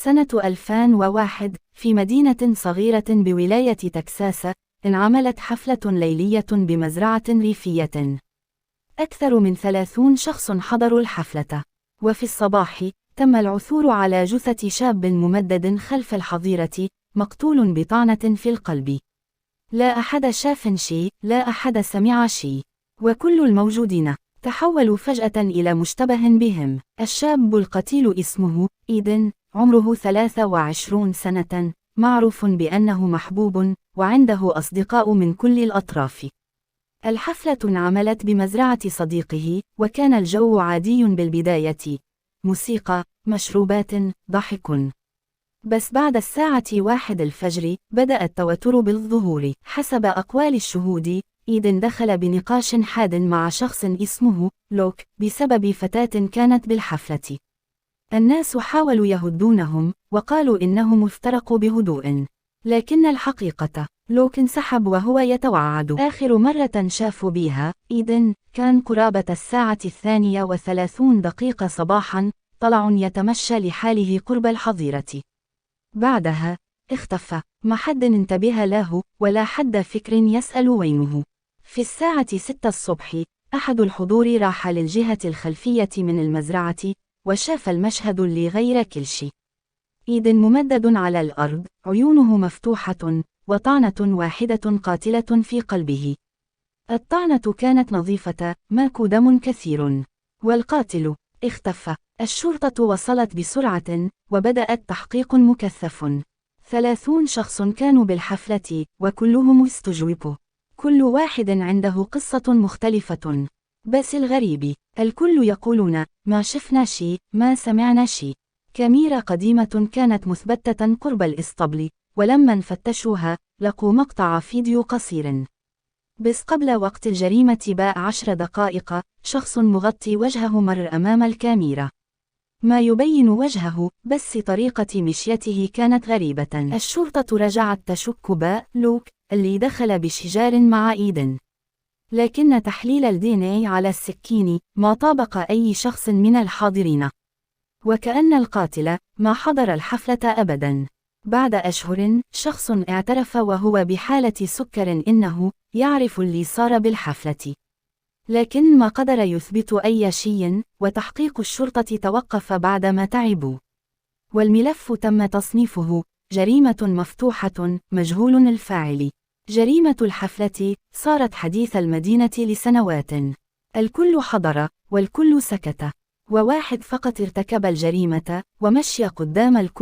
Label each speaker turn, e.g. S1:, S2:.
S1: سنة 2001 في مدينة صغيرة بولاية تكساس انعملت حفلة ليلية بمزرعة ريفية. أكثر من 30 شخص حضروا الحفلة، وفي الصباح تم العثور على جثة شاب ممدد خلف الحظيرة مقتول بطعنة في القلب. لا أحد شاف شيء، لا أحد سمع شيء، وكل الموجودين تحولوا فجأة إلى مشتبه بهم. الشاب القتيل اسمه إيدن، عمره 23 سنة، معروف بأنه محبوب وعنده أصدقاء من كل الأطراف. الحفلة انعملت بمزرعة صديقه، وكان الجو عادي بالبداية، موسيقى، مشروبات، ضحك. بس بعد الساعة 1 الفجر بدأ التوتر بالظهور. حسب أقوال الشهود، إيدن دخل بنقاش حاد مع شخص اسمه لوك بسبب فتاة كانت بالحفلة. الناس حاولوا يهدونهم وقالوا إنهم افترقوا بهدوء، لكن الحقيقة لوك انسحب وهو يتوعد. آخر مرة شافوا بها إيدن كان قرابة الساعة 32 صباحا، طلع يتمشى لحاله قرب الحظيرة. بعدها اختفى، ما حد انتبه له ولا حد فكر يسأل وينه. في الساعة 6 الصبح أحد الحضور راح للجهة الخلفية من المزرعة وشاف المشهد اللي غير كل شيء. إيدن ممدد على الأرض، عيونه مفتوحة، وطعنة واحدة قاتلة في قلبه. الطعنة كانت نظيفة، ماك دم كثير، والقاتل اختفى. الشرطة وصلت بسرعة وبدأ تحقيق مكثف. 30 شخص كانوا بالحفلة وكلهم استجوبوا، كل واحد عنده قصة مختلفة. بس الغريب الكل يقولون ما شفنا شيء، ما سمعنا شيء. كاميرا قديمة كانت مثبتة قرب الإسطبل، ولما فتشوها لقوا مقطع فيديو قصير. بس قبل وقت الجريمة ب10 دقائق شخص مغطي وجهه مر أمام الكاميرا، ما يبين وجهه، بس طريقة مشيته كانت غريبة. الشرطة رجعت تشك لوك اللي دخل بشجار مع إيدن، لكن تحليل الDNA على السكين ما طابق أي شخص من الحاضرين، وكأن القاتل ما حضر الحفلة أبدا. بعد أشهر شخص اعترف وهو بحالة سكر إنه يعرف اللي صار بالحفلة، لكن ما قدر يثبت أي شيء، وتحقيق الشرطة توقف بعدما تعبوا. والملف تم تصنيفه جريمة مفتوحة، مجهول الفاعل. جريمة الحفلة صارت حديث المدينة لسنوات. الكل حضر والكل سكت، وواحد فقط ارتكب الجريمة ومشي قدام الكل.